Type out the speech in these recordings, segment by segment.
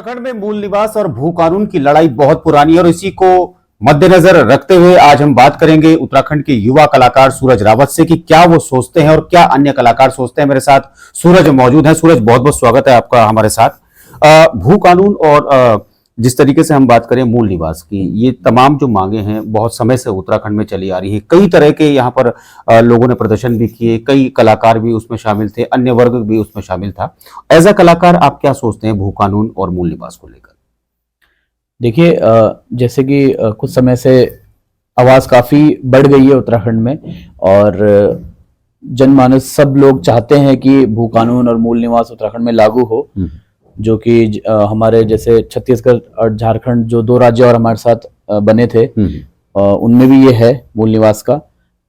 उत्तराखंड में मूल निवास और भू कानून की लड़ाई बहुत पुरानी है और इसी को मद्देनजर रखते हुए आज हम बात करेंगे उत्तराखंड के युवा कलाकार सूरज रावत से कि क्या वो सोचते हैं और क्या अन्य कलाकार सोचते हैं। मेरे साथ सूरज मौजूद हैं। सूरज, बहुत बहुत स्वागत है आपका हमारे साथ। भू कानून और जिस तरीके से हम बात करें मूल निवास की, ये तमाम जो मांगे हैं बहुत समय से उत्तराखंड में चली आ रही है। कई तरह के यहाँ पर लोगों ने प्रदर्शन भी किए, कई कलाकार भी उसमें शामिल थे, अन्य वर्ग भी उसमें शामिल था। एज अ कलाकार आप क्या सोचते हैं भू कानून और मूल निवास को लेकर? देखिए, जैसे कि कुछ समय से आवाज़ काफ़ी बढ़ गई है उत्तराखंड में और जनमानस सब लोग चाहते हैं कि भू कानून और मूल निवास उत्तराखंड में लागू हो, जो कि हमारे जैसे छत्तीसगढ़ और झारखंड जो दो राज्य और हमारे साथ बने थे उनमें भी ये है मूल निवास का।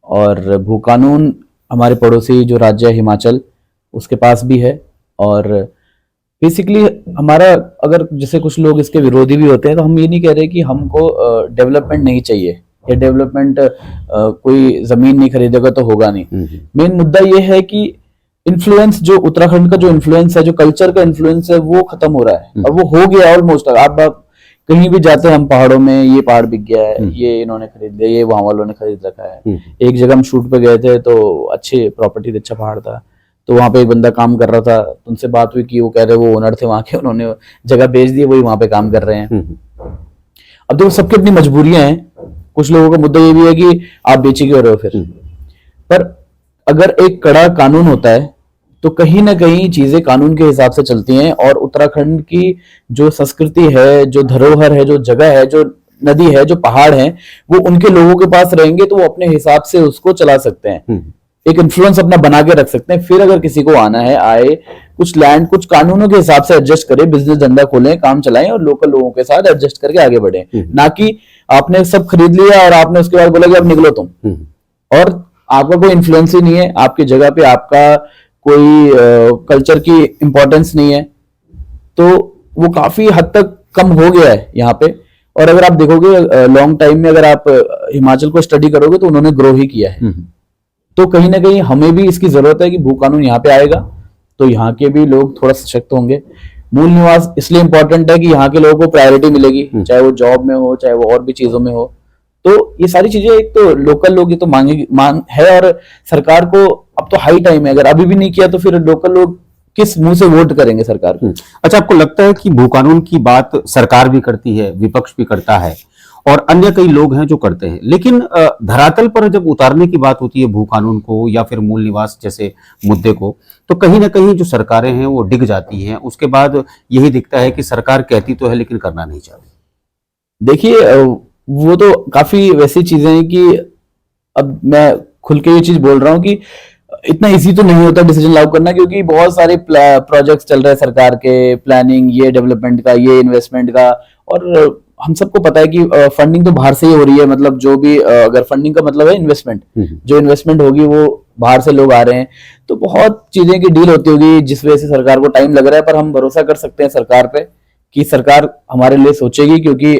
और भू कानून हमारे पड़ोसी जो राज्य है हिमाचल, उसके पास भी है। और बेसिकली हमारा, अगर जैसे कुछ लोग इसके विरोधी भी होते हैं, तो हम ये नहीं कह रहे कि हमको डेवलपमेंट नहीं चाहिए या डेवलपमेंट कोई जमीन नहीं खरीदेगा तो होगा नहीं। मेन मुद्दा ये है कि इन्फ्लुएंस, जो उत्तराखंड का जो इन्फ्लुएंस है, जो कल्चर का इन्फ्लुएंस है, वो खत्म हो रहा है और वो हो गया ऑलमोस्ट। आप कहीं भी जाते हैं हम पहाड़ों में, ये पहाड़ बिक गया है, ये इन्होंने खरीद लिया, ये वहां वालों ने खरीद रखा है। एक जगह हम शूट पे गए थे तो अच्छी प्रॉपर्टी, अच्छा पहाड़ था, तो वहां पे एक बंदा काम कर रहा था, उनसे बात हुई कि वो कह रहे वो ओनर थे वहां के, उन्होंने जगह बेच दी, वही वहां पे काम कर रहे हैं। अब देखो, सबकी अपनी मजबूरियां हैं। कुछ लोगों का मुद्दा ये भी है कि आप बेचे क्यों रहे हो फिर। पर अगर एक कड़ा कानून होता है तो कहीं ना कहीं चीजें कानून के हिसाब से चलती हैं। और उत्तराखंड की जो संस्कृति है, जो धरोहर है, जो जगह है, जो नदी है, जो पहाड़ है, वो उनके लोगों के पास रहेंगे तो वो अपने हिसाब से उसको चला सकते हैं, एक इन्फ्लुएंस अपना बना के रख सकते हैं। फिर अगर किसी को आना है, आए, कुछ लैंड कुछ कानूनों के हिसाब से एडजस्ट करे, बिजनेस धंधा खोलें, काम चलाएं और लोकल लोगों के साथ एडजस्ट करके आगे बढ़े। ना कि आपने सब खरीद लिया और आपने उसके बाद बोला कि अब निकलो तुम, और आपका कोई इन्फ्लुएंस ही नहीं है, आपकी जगह पे आपका कोई कल्चर की इंपॉर्टेंस नहीं है। तो वो काफी हद तक कम हो गया है यहाँ पे। और अगर आप देखोगे लॉन्ग टाइम में, अगर आप हिमाचल को स्टडी करोगे तो उन्होंने ग्रो ही किया है। तो कहीं ना कहीं हमें भी इसकी जरूरत है कि भू कानून यहाँ पे आएगा तो यहाँ के भी लोग थोड़ा सशक्त होंगे। मूल निवास इसलिए इंपॉर्टेंट है कि यहाँ के लोगों को प्रायोरिटी मिलेगी, चाहे वो जॉब में हो, चाहे वो और भी चीजों में हो। तो ये सारी चीजें, एक तो लोकल लोग ये तो मांग है, और सरकार को अब तो हाई टाइम है। अगर अभी भी नहीं किया तो फिर लोकल लोग किस मुंह से वोट करेंगे सरकार को। अच्छा, आपको लगता है कि भू कानून की बात सरकार भी करती है, विपक्ष भी करता है और अन्य कई लोग हैं जो करते हैं, लेकिन धरातल पर जब उतारने की बात होती है भू कानून को या फिर मूल निवास जैसे मुद्दे को, तो कहीं ना कहीं जो सरकारें हैं वो डिग जाती हैं। उसके बाद यही दिखता है कि सरकार कहती तो है लेकिन करना नहीं चाहती। देखिए, वो तो काफी वैसी चीजें हैं कि अब मैं खुल के ये चीज बोल रहा हूँ कि इतना इजी तो नहीं होता डिसीजन लागू करना, क्योंकि बहुत सारे प्रोजेक्ट्स चल रहे हैं सरकार के, प्लानिंग, ये डेवलपमेंट का, ये इन्वेस्टमेंट का। और हम सबको पता है कि फंडिंग तो बाहर से ही हो रही है। मतलब जो भी, अगर फंडिंग का मतलब है इन्वेस्टमेंट, जो इन्वेस्टमेंट होगी वो बाहर से लोग आ रहे हैं, तो बहुत चीजें की डील होती होगी जिस वजह से सरकार को टाइम लग रहा है। पर हम भरोसा कर सकते हैं सरकार पे कि सरकार हमारे लिए सोचेगी, क्योंकि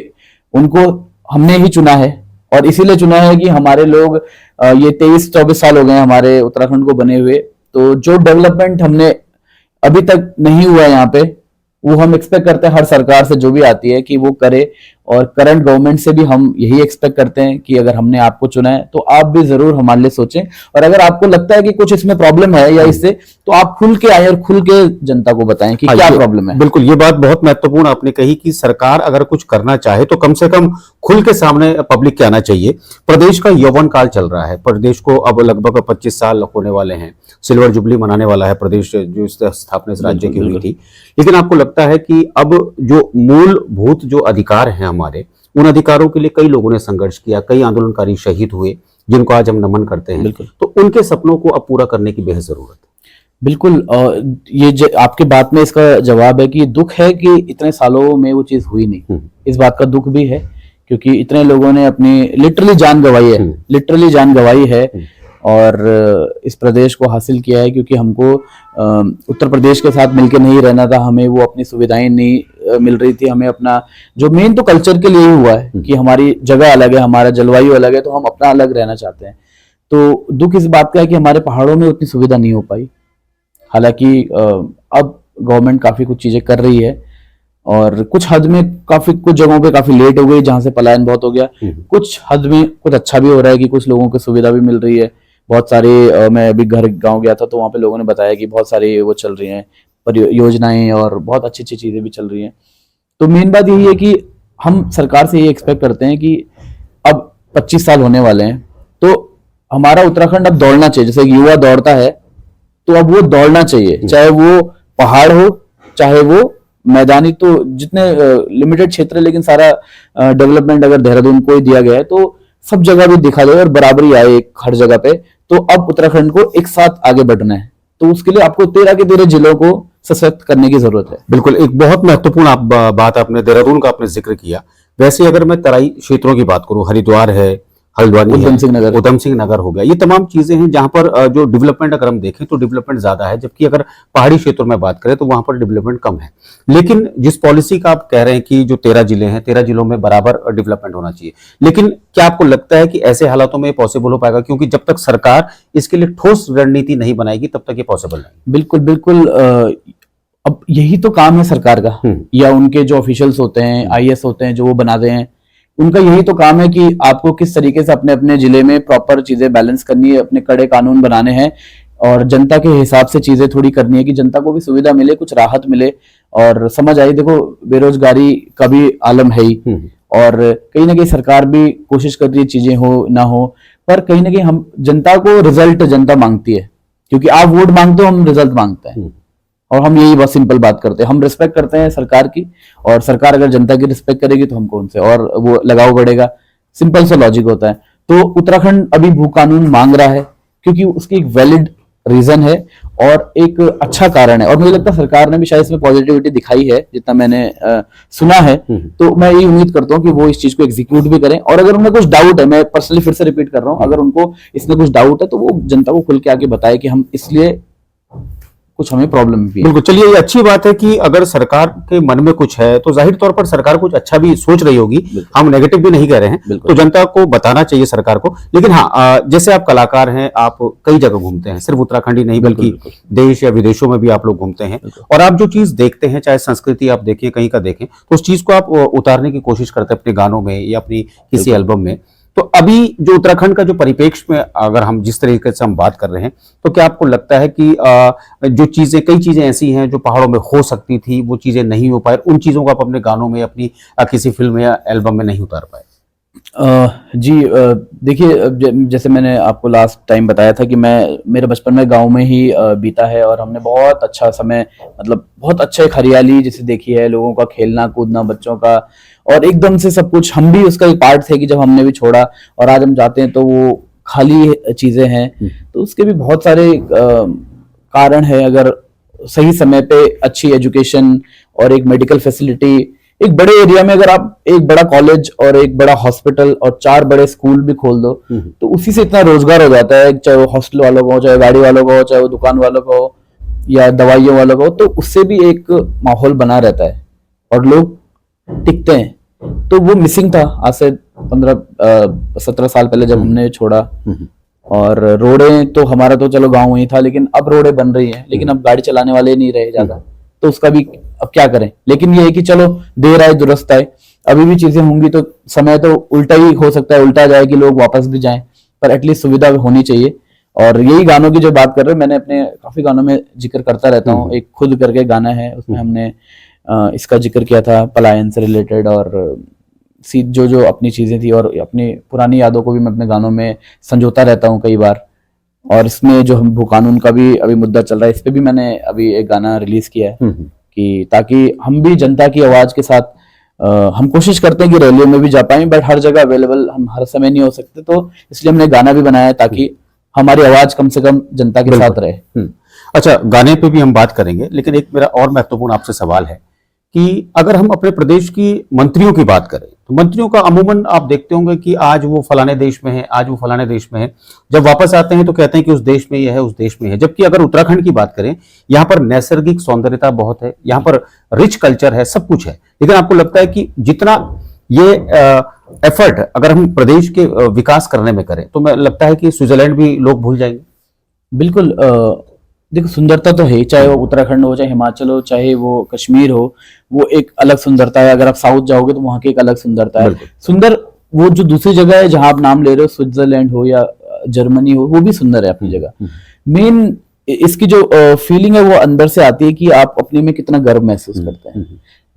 उनको हमने ही चुना है। और इसीलिए चुना है कि हमारे लोग, ये 23-24 साल हो गए हमारे उत्तराखंड को बने हुए, तो जो डेवलपमेंट हमने अभी तक नहीं हुआ यहाँ पे, वो हम एक्सपेक्ट करते हैं हर सरकार से जो भी आती है कि वो करे। और करंट गवर्नमेंट से भी हम यही एक्सपेक्ट करते हैं कि अगर हमने आपको चुना है तो आप भी जरूर हमारे लिए सोचें। और अगर आपको लगता है कि कुछ इसमें प्रॉब्लम है या इससे, तो आप खुल के आए और खुल के जनता को बताएं कि क्या प्रॉब्लम है। बिल्कुल, ये बात बहुत महत्वपूर्ण आपने कही कि सरकार अगर कुछ करना चाहे तो कम से कम खुल के सामने पब्लिक के आना चाहिए। प्रदेश का यौवन काल चल रहा है, प्रदेश को अब लगभग 25 साल होने वाले हैं, सिल्वर जुबली मनाने वाला है प्रदेश, जो स्थापना इस राज्य की हुई थी। लेकिन आपको लगता है कि अब जो मूलभूत जो अधिकार हैं हमारे, उन अधिकारों के लिए कई लोगों ने संघर्ष किया, कई आंदोलनकारी शहीद हुए जिनको आज हम नमन करते हैं, तो उनके सपनों को अब पूरा करने की बेहद जरूरत है। बिल्कुल, ये आपके बात में इसका जवाब है कि दुख है कि इतने सालों में वो चीज हुई नहीं। इस बात का दुख भी है क्योंकि इतने लोगों ने अपनी लिटरली जान गंवाई है और इस प्रदेश को हासिल किया है। क्योंकि हमको उत्तर प्रदेश के साथ मिलकर नहीं रहना था, हमें वो अपनी सुविधाएं नहीं मिल रही थी। हमें अपना जो मेन तो कल्चर के लिए ही हुआ है कि हमारी जगह अलग है, हमारा जलवायु अलग है, तो हम अपना अलग रहना चाहते हैं। तो दुख इस बात का है कि हमारे पहाड़ों में उतनी सुविधा नहीं हो पाई। हालांकि अब गवर्नमेंट काफी कुछ चीजें कर रही है और कुछ हद में कुछ जगहों पे काफी लेट हो गई, जहां से पलायन बहुत हो गया। कुछ हद में कुछ अच्छा भी हो रहा है कि कुछ लोगों को सुविधा भी मिल रही है। बहुत सारे मैं अभी गांव गया था तो वहां पे लोगों ने बताया कि बहुत सारी वो चल रही हैं परियोजनाएं और बहुत अच्छी अच्छी चीजें भी चल रही हैं। तो मेन बात यही है कि हम सरकार से ये एक्सपेक्ट करते हैं कि अब 25 साल होने वाले हैं, तो हमारा उत्तराखंड अब दौड़ना चाहिए। जैसे एक युवा दौड़ता है तो अब वो दौड़ना चाहिए, चाहे वो पहाड़ हो चाहे वो मैदानी, तो जितने लिमिटेड क्षेत्र है, लेकिन सारा डेवलपमेंट अगर देहरादून को ही दिया गया है तो सब जगह भी दिखा जाए और बराबरी आए हर जगह पे। तो अब उत्तराखंड को एक साथ आगे बढ़ना है, तो उसके लिए आपको 13 के 13 जिलों को सशक्त करने की जरूरत है। बिल्कुल, एक बहुत महत्वपूर्ण बात आपने देहरादून का आपने जिक्र किया। वैसे अगर मैं तराई क्षेत्रों की बात करूं, हरिद्वार है, हल्द्वानी है, उधम सिंह नगर हो गया, ये तमाम चीजें हैं जहां पर जो डेवलपमेंट अगर हम देखें तो डेवलपमेंट ज्यादा है, जबकि अगर पहाड़ी क्षेत्रों में बात करें तो वहां पर डेवलपमेंट कम है। लेकिन जिस पॉलिसी का आप कह रहे हैं कि जो 13 जिले हैं, 13 जिलों में बराबर डेवलपमेंट होना चाहिए, लेकिन क्या आपको लगता है कि ऐसे हालातों में पॉसिबल हो पाएगा? क्योंकि जब तक सरकार इसके लिए ठोस रणनीति नहीं बनाएगी तब तक ये पॉसिबल नहीं। बिल्कुल बिल्कुल। अब यही तो काम है सरकार का, या उनके जो ऑफिशियल्स होते हैं, आईएएस होते हैं जो वो बनाते हैं, उनका यही तो काम है कि आपको किस तरीके से अपने अपने जिले में प्रॉपर चीजें बैलेंस करनी है, अपने कड़े कानून बनाने हैं और जनता के हिसाब से चीजें थोड़ी करनी है कि जनता को भी सुविधा मिले, कुछ राहत मिले और समझ आई। देखो, बेरोजगारी का भी आलम है ही, और कहीं ना कहीं सरकार भी कोशिश कर रही है चीजें हो ना हो, पर कहीं ना कहीं हम जनता को रिजल्ट जनता मांगती है, क्योंकि आप वोट मांगते हो, हम रिजल्ट मांगते हैं। और हम यही बस सिंपल बात करते हैं, हम रिस्पेक्ट करते हैं सरकार की, और सरकार अगर जनता की रिस्पेक्ट करेगी तो हम कौन से और वो लगाव बढ़ेगा। सिंपल सा लॉजिक होता है। तो उत्तराखंड अभी भू कानून मांग रहा है क्योंकि उसकी एक वैलिड रीजन है और एक अच्छा कारण है, और मुझे लगता है सरकार ने भी शायद इसमें पॉजिटिविटी दिखाई है जितना मैंने सुना है। तो मैं यही उम्मीद करता हूँ कि वो इस चीज को एग्जीक्यूट भी करें, और अगर उन्हें कुछ डाउट है, मैं पर्सनली फिर से रिपीट कर रहा हूँ, अगर उनको इसमें कुछ डाउट है तो वो जनता को खुल के आके बताए कि हम इसलिए कुछ हमें प्रॉब्लम भी है। बिल्कुल, चलिए, ये अच्छी बात है कि अगर सरकार के मन में कुछ है तो जाहिर तौर पर सरकार कुछ अच्छा भी सोच रही होगी, हम नेगेटिव भी नहीं कह रहे हैं, तो जनता को बताना चाहिए सरकार को। लेकिन हाँ, जैसे आप कलाकार हैं, आप कई जगह घूमते हैं, सिर्फ उत्तराखंड ही नहीं बल्कि देश या विदेशों में भी आप लोग घूमते हैं, और आप जो चीज देखते हैं, चाहे संस्कृति आप देखें, कहीं का देखें, तो उस चीज को आप उतारने की कोशिश करते हैं अपने गानों में या अपनी किसी एल्बम में। तो अभी जो उत्तराखंड का जो परिप्रेक्ष्य में अगर हम जिस तरीके से हम बात कर रहे हैं, तो क्या आपको लगता है कि जो चीजें, कई चीजें ऐसी हैं जो पहाड़ों में हो सकती थी, वो चीजें नहीं हो पाए, उन चीजों को आप अपने गानों में, अपनी किसी फिल्म या एल्बम में नहीं उतार पाए? जी, देखिए, जैसे मैंने आपको लास्ट टाइम बताया था कि मेरे बचपन में गांव में ही बीता है, और हमने बहुत अच्छा समय, मतलब बहुत अच्छा एक हरियाली जिसे देखी है, लोगों का खेलना कूदना, बच्चों का, और एकदम से सब कुछ, हम भी उसका एक पार्ट थे कि जब हमने भी छोड़ा, और आज हम जाते हैं तो वो खाली चीजें हैं। तो उसके भी बहुत सारे कारण है। अगर सही समय पे अच्छी एजुकेशन और एक मेडिकल फैसिलिटी, एक बड़े एरिया में अगर आप एक बड़ा कॉलेज और एक बड़ा हॉस्पिटल और 4 बड़े स्कूल भी खोल दो, तो उसी से इतना रोजगार हो जाता है, चाहे वो हॉस्टल वालों को हो, चाहे गाड़ी वालों को हो, चाहे वो दुकान वालों को हो या दवाइयों वालों को हो, तो उससे भी एक माहौल बना रहता है और लोग टिकते हैं। तो वो मिसिंग था आज से 15-17 साल पहले जब हमने छोड़ा। और रोडें तो हमारा तो चलो गांव ही था, लेकिन अब रोडें बन रही हैं, लेकिन अब गाड़ी चलाने वाले नहीं रहे ज्यादा, तो उसका भी अब क्या करें। लेकिन ये है कि चलो, देर आए दुरुस्त आए, अभी भी चीजें होंगी तो समय तो उल्टा ही हो सकता है, उल्टा जाए कि लोग वापस भी जाएं, पर एटलीस्ट सुविधा होनी चाहिए। और यही गानों की जो बात कर रहे हैं, मैंने अपने काफी गानों में जिक्र करता रहता हूँ। एक खुद करके गाना है, उसमें हमने इसका जिक्र किया था, पलायन से रिलेटेड, और जो जो अपनी चीजें थी और अपनी पुरानी यादों को भी मैं अपने गानों में संजोता रहता हूँ कई बार। और इसमें जो हम भू कानून का भी अभी मुद्दा चल रहा है, इस पे भी मैंने अभी एक गाना रिलीज किया है कि ताकि हम भी जनता की आवाज के साथ, हम कोशिश करते हैं कि रैलियों में भी जा पाए, बट हर जगह अवेलेबल हम हर समय नहीं हो सकते, तो इसलिए हमने गाना भी बनाया ताकि हमारी आवाज कम से कम जनता के साथ रहे। अच्छा, गाने पे भी हम बात करेंगे, लेकिन एक मेरा और महत्वपूर्ण आपसे सवाल है कि अगर हम अपने प्रदेश की मंत्रियों की बात करें, तो मंत्रियों का अमूमन आप देखते होंगे कि आज वो फलाने देश में है, आज वो फलाने देश में है, जब वापस आते हैं तो कहते हैं कि उस देश में ये है, उस देश में है। जबकि अगर उत्तराखंड की बात करें, यहाँ पर नैसर्गिक सौंदर्यता बहुत है, यहाँ पर रिच कल्चर है, सब कुछ है। लेकिन आपको लगता है कि जितना ये एफर्ट अगर हम प्रदेश के विकास करने में करें, तो मैं लगता है कि स्विट्जरलैंड भी लोग भूल जाएंगे? बिल्कुल। देखो सुंदरता तो है ही, चाहे वो उत्तराखंड हो, चाहे हिमाचल हो, चाहे वो कश्मीर हो, वो एक अलग सुंदरता है। अगर आप साउथ जाओगे तो वहां की एक अलग सुंदरता है। सुंदर वो जो दूसरी जगह है जहां आप नाम ले रहे हो, स्विट्जरलैंड हो या जर्मनी हो, वो भी सुंदर है अपनी जगह। मेन इसकी जो फीलिंग है वो अंदर से आती है कि आप अपने में कितना गर्व महसूस करते हैं।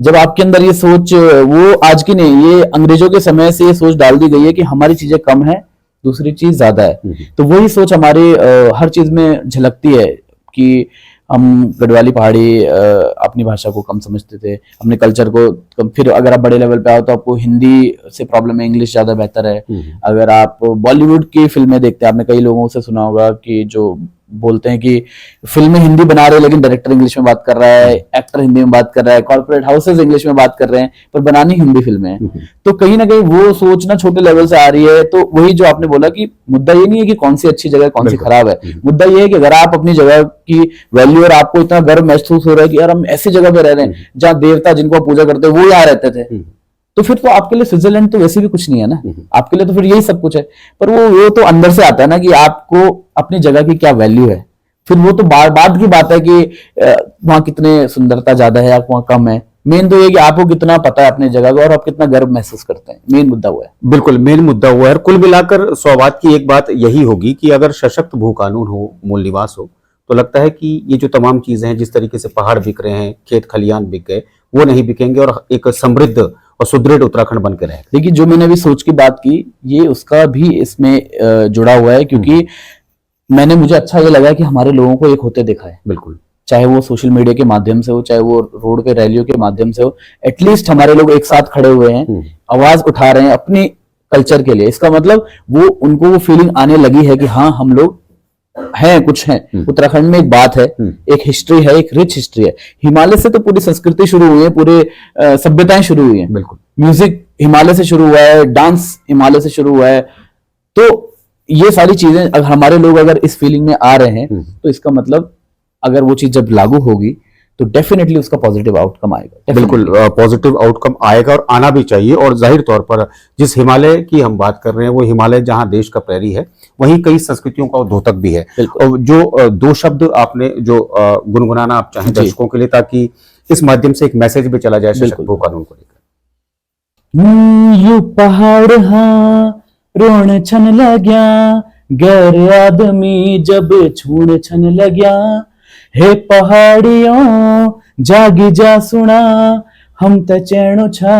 जब आपके अंदर ये सोच, वो आज की नहीं, ये अंग्रेजों के समय से ये सोच डाल दी गई है कि हमारी चीजें कम है, दूसरी चीज ज्यादा है। तो वही सोच हमारे हर चीज में झलकती है कि हम गढ़वाली पहाड़ी अपनी भाषा को कम समझते थे, अपने कल्चर को कम। फिर अगर आप बड़े लेवल पे आओ तो आपको हिंदी से प्रॉब्लम है, इंग्लिश ज्यादा बेहतर है। अगर आप बॉलीवुड की फिल्में देखते हैं, आपने कई लोगों से सुना होगा कि जो बोलते हैं कि फिल्में हिंदी बना रहे हैं लेकिन डायरेक्टर इंग्लिश में बात कर रहा है, एक्टर हिंदी में बात कर रहा है, कॉर्पोरेट हाउसेस इंग्लिश में बात कर रहे हैं, पर बनानी हिंदी फिल्में हैं। तो कहीं ना कहीं वो सोचना छोटे लेवल से आ रही है। तो वही जो आपने बोला कि मुद्दा ये नहीं है कि कौन सी अच्छी जगह कौन सी खराब है, मुद्दा ये है कि अगर आप अपनी जगह की वैल्यू और आपको इतना गर्व महसूस हो रहा है कि यार हम ऐसी जगह पे रह रहे हैं जहाँ देवता जिनको आप पूजा करते हैं वो यहाँ रहते थे, तो फिर तो आपके लिए स्विट्जरलैंड तो वैसे भी कुछ नहीं है ना, आपके लिए तो फिर यही सब कुछ है। पर वो तो अंदर से आता है ना कि आपको अपनी जगह की क्या वैल्यू है। फिर वो तो बाद की बात है कि वहां कितने सुंदरता ज्यादा है या वहां कम है। मेन तो ये कि आपको कितना पता है अपनी जगह का और आप कितना गर्व महसूस करते हैं, मेन मुद्दा हुआ है। बिल्कुल, मेन मुद्दा हुआ है। कुल मिलाकर सौवाद की एक बात यही होगी कि अगर सशक्त भू कानून हो, मूल निवास हो, तो लगता है कि ये जो तमाम चीजें हैं, जिस तरीके से पहाड़ बिक रहे हैं, खेत खलियान बिक गए, वो नहीं बिकेंगे और एक समृद्ध और सुदृढ़ उत्तराखंड बनकर रहेगा। देखिए जो मैंने अभी सोच की बात की, ये उसका भी इसमें जुड़ा हुआ है, क्योंकि मुझे अच्छा ये लगा कि हमारे लोगों को एक होते देखा है। बिल्कुल, चाहे वो सोशल मीडिया के माध्यम से हो, चाहे वो रोड पे रैलियों के माध्यम से हो, एटलीस्ट हमारे लोग एक साथ खड़े हुए हैं, आवाज उठा रहे हैं अपनी कल्चर के लिए। इसका मतलब वो उनको वो फीलिंग आने लगी है कि हाँ हम लोग हैं, कुछ हैं। उत्तराखंड में एक बात है, एक हिस्ट्री है, एक रिच हिस्ट्री है। हिमालय से तो पूरी संस्कृति शुरू हुई है, पूरे सभ्यताएं शुरू हुई है। बिल्कुल, म्यूजिक हिमालय से शुरू हुआ है, डांस हिमालय से शुरू हुआ है। तो ये सारी चीजें अगर हमारे लोग अगर इस फीलिंग में आ रहे हैं, तो इसका मतलब अगर वो चीज जब लागू होगी तो डेफिनेटली उसका पॉजिटिव आउटकम आएगा। बिल्कुल पॉजिटिव आउटकम आएगा और आना भी चाहिए। और जाहिर तौर पर जिस हिमालय की हम बात कर रहे हैं, वो हिमालय जहां देश का प्रहरी है, वहीं कई संस्कृतियों का द्योतक भी है। और जो दो शब्द आपने जो गुनगुनाना आप चाहें दर्शकों के लिए, ताकि इस माध्यम से एक मैसेज भी चला जाए सशक्त भू कानून को लेकर। यू पहाड़ हाँ रोण छन लग्या, गैर आदमी जब छूण छन लग्या, हे पहाड़ियों जागी जा सुना, हम त चैणो छा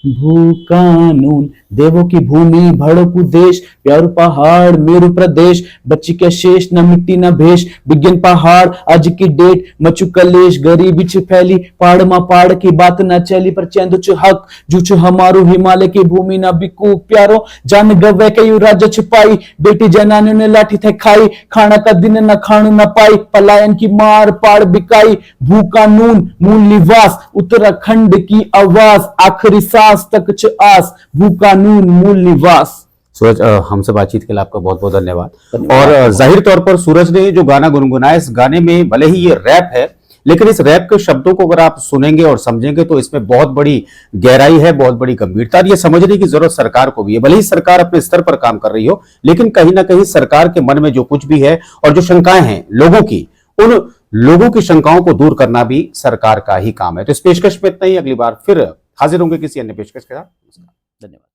भू कानून। देवों की भूमि भड़कू देश, प्यारू पहाड़ मेरू प्रदेश, बच्ची के शेष न मिट्टी न भेष, बिगिन पहाड़ आज की डेट मचु कलेश, गरीबी छ फैली पहाड़ मा पहाड़ की बात न चली, पर चेंदु छ हक जूछ हमारू हिमालय की भूमि न बिकू प्यारो, जान गवे कयु राज्य छिपाई, बेटी जनानी ने लाठी थे खाई, खाना का दिन न खाणु न पाई, पलायन की मार पाड़ बिकाई, भू कानून मूल निवास उत्तराखंड की आवाज, आखिरी सांस तक छ आस, भू कानून मूल निवास। सूरज, हमसे बातचीत के लिए आपका बहुत बहुत धन्यवाद। और जाहिर तौर पर सूरज ने जो गाना गुनगुनाया, इस गाने में भले ही ये रैप है, लेकिन इस रैप के शब्दों को अगर आप सुनेंगे और समझेंगे तो इसमें बहुत बड़ी गहराई है, बहुत बड़ी गंभीरता। ये समझने की जरूरत सरकार को भी है। भले ही सरकार अपने स्तर पर काम कर रही हो, लेकिन कहीं ना कहीं सरकार के मन में जो कुछ भी है और जो शंकाएं हैं लोगों की, उन लोगों की शंकाओं को दूर करना भी सरकार का ही काम है। तो इस पेशकश में इतना ही। अगली बार फिर हाजिर होंगे किसी अन्य पेशकश के साथ। धन्यवाद।